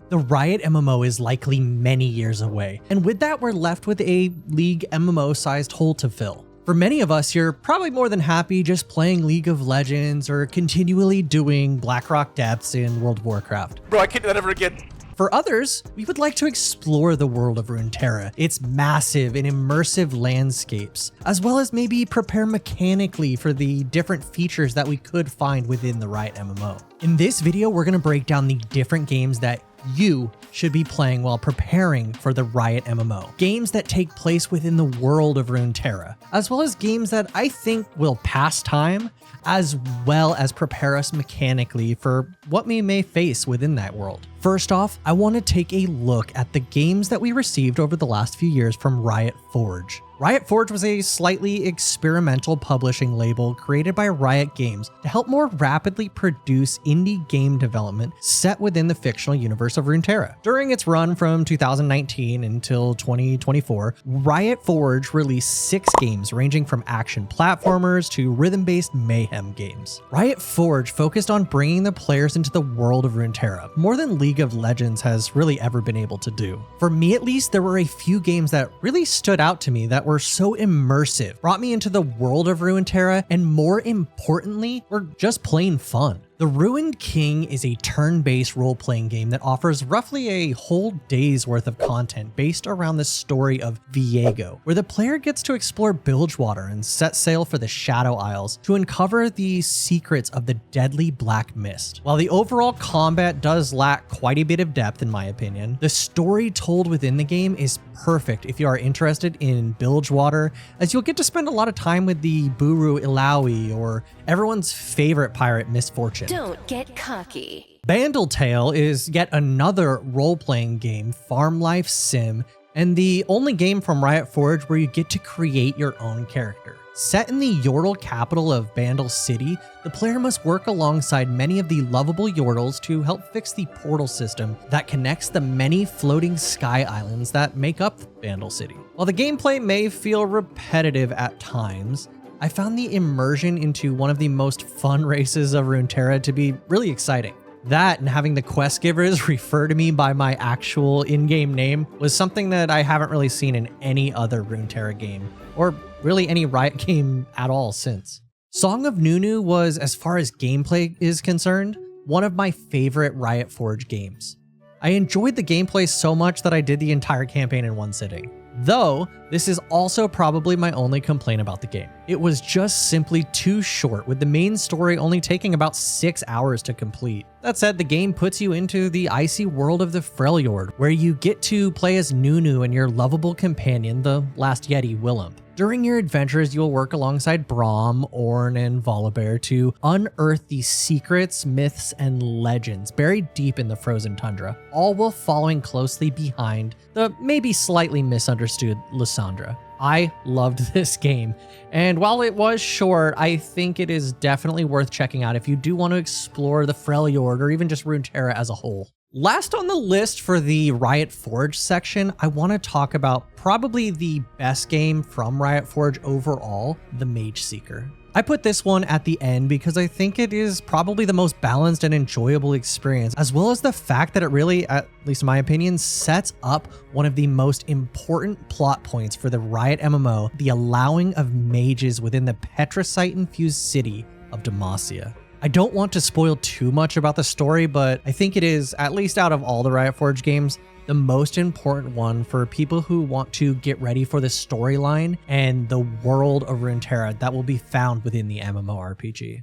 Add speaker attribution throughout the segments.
Speaker 1: The Riot MMO is likely many years away, and with that we're left with a League MMO-sized hole to fill. For many of us, you're probably more than happy just playing League of Legends or continually doing Blackrock Depths in World of Warcraft.
Speaker 2: Bro, I can't do that ever again.
Speaker 1: For others, we would like to explore the world of Runeterra, its massive and immersive landscapes, as well as maybe prepare mechanically for the different features that we could find within the Riot MMO. In this video, we're going to break down the different games that you should be playing while preparing for the Riot MMO. Games that take place within the world of Runeterra, as well as games that I think will pass time, as well as prepare us mechanically for what we may face within that world. First off, I want to take a look at the games that we received over the last few years from Riot Forge. Riot Forge was a slightly experimental publishing label created by Riot Games to help more rapidly produce indie game development set within the fictional universe of Runeterra. During its run from 2019 until 2024, Riot Forge released 6 games ranging from action platformers to rhythm-based mayhem games. Riot Forge focused on bringing the players into the world of Runeterra, more than League of Legends has really ever been able to do. For me at least, there were a few games that really stood out to me that were so immersive, brought me into the world of Runeterra, and more importantly, were just plain fun. The Ruined King is a turn-based role-playing game that offers roughly a whole day's worth of content based around the story of Viego, where the player gets to explore Bilgewater and set sail for the Shadow Isles to uncover the secrets of the deadly Black Mist. While the overall combat does lack quite a bit of depth in my opinion, the story told within the game is perfect if you are interested in Bilgewater, as you'll get to spend a lot of time with the Buru Ilaoi, or everyone's favorite pirate Misfortune.
Speaker 3: Don't get cocky.
Speaker 1: Bandletale is yet another role-playing game, farm life sim, and the only game from Riot Forge where you get to create your own character. Set in the Yordle capital of Bandle City, the player must work alongside many of the lovable Yordles to help fix the portal system that connects the many floating sky islands that make up Bandle City. While the gameplay may feel repetitive at times, I found the immersion into one of the most fun races of Runeterra to be really exciting. That and having the quest givers refer to me by my actual in-game name was something that I haven't really seen in any other Runeterra game, or really any Riot game at all since. Song of Nunu was, as far as gameplay is concerned, one of my favorite Riot Forge games. I enjoyed the gameplay so much that I did the entire campaign in one sitting. Though, this is also probably my only complaint about the game. It was just simply too short, with the main story only taking about 6 hours to complete. That said, the game puts you into the icy world of the Freljord, where you get to play as Nunu and your lovable companion, the Last Yeti Willem. During your adventures, you'll work alongside Braum, Ornn, and Volibear to unearth the secrets, myths, and legends buried deep in the frozen tundra, all while following closely behind the maybe slightly misunderstood Lysandra. I loved this game, and while it was short, I think it is definitely worth checking out if you do want to explore the Freljord or even just Runeterra as a whole. Last on the list for the Riot Forge section, I want to talk about probably the best game from Riot Forge overall, the Mage Seeker. I put this one at the end because I think it is probably the most balanced and enjoyable experience, as well as the fact that it really, at least in my opinion, sets up one of the most important plot points for the Riot MMO, the allowing of mages within the Petricite-infused city of Demacia. I don't want to spoil too much about the story, but I think it is, at least out of all the Riot Forge games, the most important one for people who want to get ready for the storyline and the world of Runeterra that will be found within the MMORPG.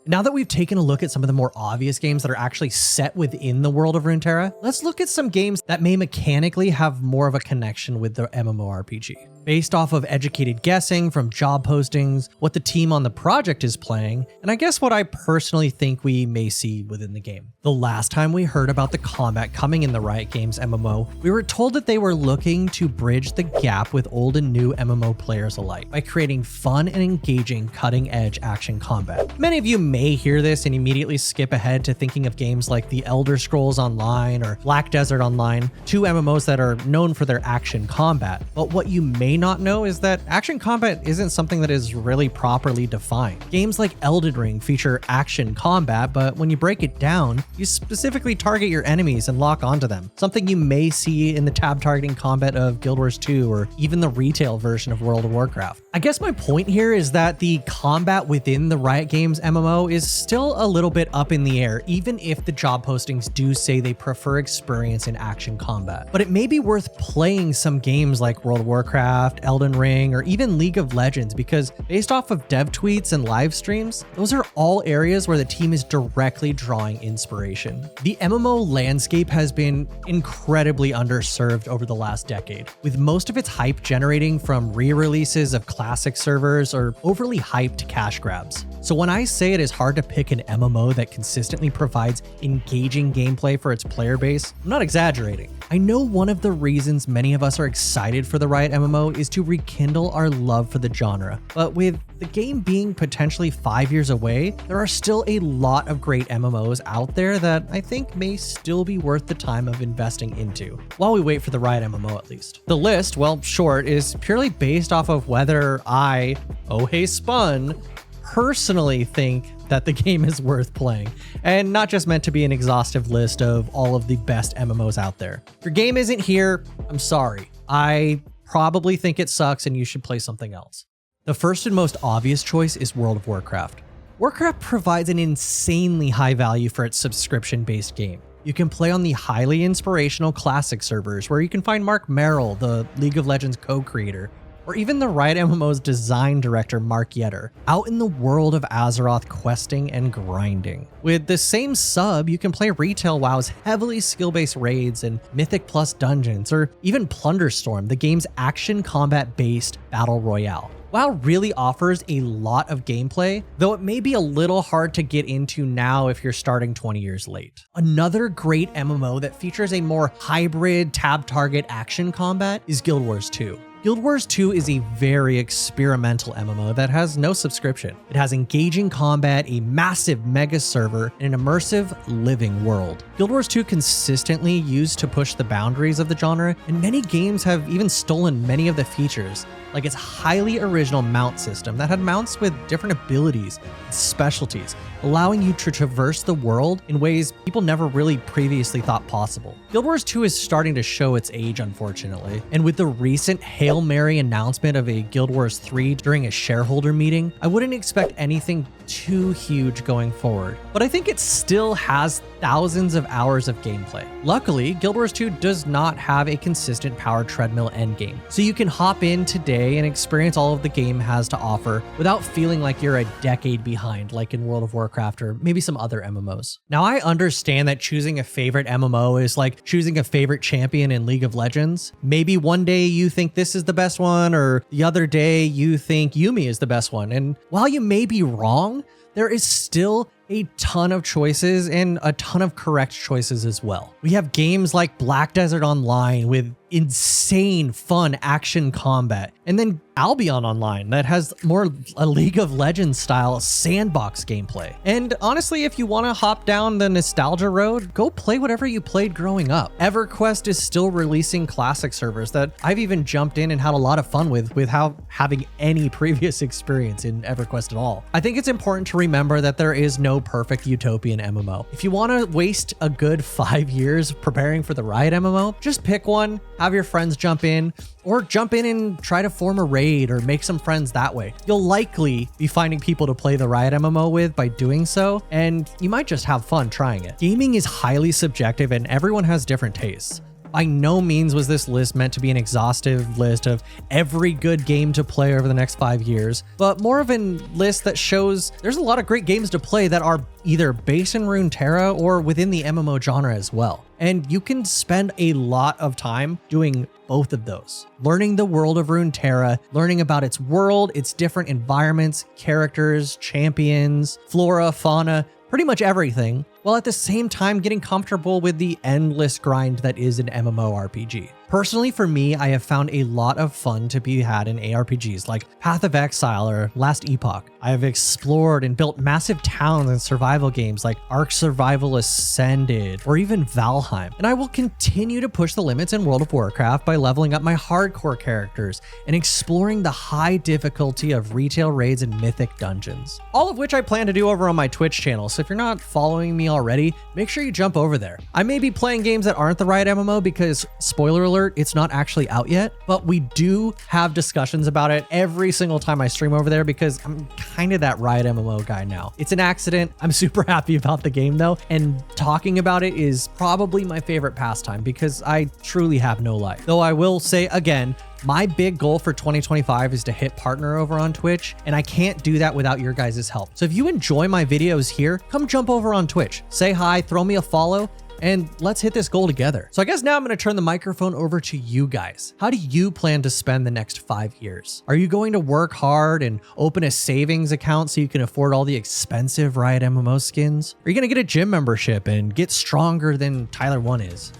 Speaker 1: Now that we've taken a look at some of the more obvious games that are actually set within the world of Runeterra, let's look at some games that may mechanically have more of a connection with the MMORPG. Based off of educated guessing from job postings, what the team on the project is playing, and I guess what I personally think we may see within the game. The last time we heard about the combat coming in the Riot Games MMO, we were told that they were looking to bridge the gap with old and new MMO players alike by creating fun and engaging cutting-edge action combat. Many of you may hear this and immediately skip ahead to thinking of games like The Elder Scrolls Online or Black Desert Online, two MMOs that are known for their action combat. But what you may not know is that action combat isn't something that is really properly defined. Games like Elden Ring feature action combat, but when you break it down, you specifically target your enemies and lock onto them, something you may see in the tab targeting combat of Guild Wars 2 or even the retail version of World of Warcraft. I guess my point here is that the combat within the Riot Games MMO is still a little bit up in the air, even if the job postings do say they prefer experience in action combat. But it may be worth playing some games like World of Warcraft, Elden Ring, or even League of Legends, because based off of dev tweets and live streams, those are all areas where the team is directly drawing inspiration. The MMO landscape has been incredibly underserved over the last decade, with most of its hype generating from re-releases of classic servers or overly hyped cash grabs. So when I say it is hard to pick an MMO that consistently provides engaging gameplay for its player base, I'm not exaggerating. I know one of the reasons many of us are excited for the Riot MMO is to rekindle our love for the genre, but with the game being potentially 5 years away, there are still a lot of great MMOs out there that I think may still be worth the time of investing into, while we wait for the Riot MMO at least. The list, well, short, is purely based off of whether I, oheyspun, personally think that the game is worth playing, and not just meant to be an exhaustive list of all of the best MMOs out there. If your game isn't here, I'm sorry. I probably think it sucks and you should play something else. The first and most obvious choice is World of Warcraft. Warcraft provides an insanely high value for its subscription-based game. You can play on the highly inspirational classic servers where you can find Mark Merrill, the League of Legends co-creator, or even the Riot MMO's design director Mark Yetter, out in the world of Azeroth questing and grinding. With the same sub, you can play retail WoW's heavily skill-based raids and Mythic Plus dungeons, or even Plunderstorm, the game's action combat-based battle royale. WoW really offers a lot of gameplay, though it may be a little hard to get into now if you're starting 20 years late. Another great MMO that features a more hybrid tab target action combat is Guild Wars 2. Guild Wars 2 is a very experimental MMO that has no subscription. It has engaging combat, a massive mega server, and an immersive living world. Guild Wars 2 consistently used to push the boundaries of the genre, and many games have even stolen many of the features, like its highly original mount system that had mounts with different abilities and specialties, allowing you to traverse the world in ways people never really previously thought possible. Guild Wars 2 is starting to show its age, unfortunately, and with the recent Hail Mary announcement of a Guild Wars 3 during a shareholder meeting, I wouldn't expect anything too huge going forward, but I think it still has thousands of hours of gameplay. Luckily, Guild Wars 2 does not have a consistent power treadmill endgame, so you can hop in today and experience all of the game has to offer without feeling like you're a decade behind, like in World of Warcraft or maybe some other MMOs. Now, I understand that choosing a favorite MMO is like choosing a favorite champion in League of Legends. Maybe one day you think this is the best one, or the other day you think Yuumi is the best one. And while you may be wrong, there is still a ton of choices and a ton of correct choices as well. We have games like Black Desert Online with insane fun action combat, and then Albion Online that has more a League of Legends style sandbox gameplay. And honestly, if you want to hop down the nostalgia road, go play whatever you played growing up. EverQuest is still releasing classic servers that I've even jumped in and had a lot of fun without having any previous experience in EverQuest at all. I think it's important to remember that there is no perfect utopian MMO. If you want to waste a good 5 years preparing for the Riot MMO, just pick one, have your friends jump in, or jump in and try to form a raid or make some friends that way. You'll likely be finding people to play the Riot MMO with by doing so, and you might just have fun trying it. Gaming is highly subjective and everyone has different tastes. By no means was this list meant to be an exhaustive list of every good game to play over the next 5 years, but more of a list that shows there's a lot of great games to play that are either based in Runeterra or within the MMO genre as well. And you can spend a lot of time doing both of those. Learning the world of Runeterra, learning about its world, its different environments, characters, champions, flora, fauna, pretty much everything, while at the same time getting comfortable with the endless grind that is an MMORPG. Personally, for me, I have found a lot of fun to be had in ARPGs like Path of Exile or Last Epoch. I have explored and built massive towns in survival games like Ark Survival Ascended or even Valheim. And I will continue to push the limits in World of Warcraft by leveling up my hardcore characters and exploring the high difficulty of retail raids and mythic dungeons. All of which I plan to do over on my Twitch channel, so if you're not following me already, make sure you jump over there. I may be playing games that aren't the Riot MMO because, spoiler alert, it's not actually out yet, but we do have discussions about it every single time I stream over there because I'm kind of that Riot MMO guy now. It's an accident. I'm super happy about the game though, and talking about it is probably my favorite pastime because I truly have no life. Though I will say again, my big goal for 2025 is to hit partner over on Twitch, and I can't do that without your guys' help. So if you enjoy my videos here, come jump over on Twitch, say hi, throw me a follow, and let's hit this goal together. So I guess now I'm going to turn the microphone over to you guys. How do you plan to spend the next 5 years? Are you going to work hard and open a savings account so you can afford all the expensive Riot MMO skins? Are you going to get a gym membership and get stronger than Tyler 1 is?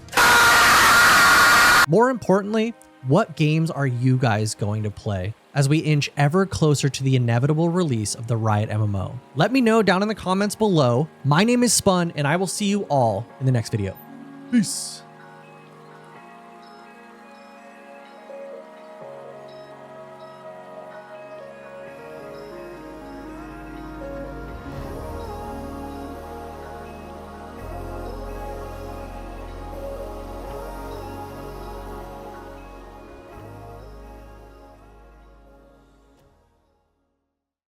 Speaker 1: More importantly, what games are you guys going to play as we inch ever closer to the inevitable release of the Riot MMO? Let me know down in the comments below. My name is Spun, and I will see you all in the next video. Peace.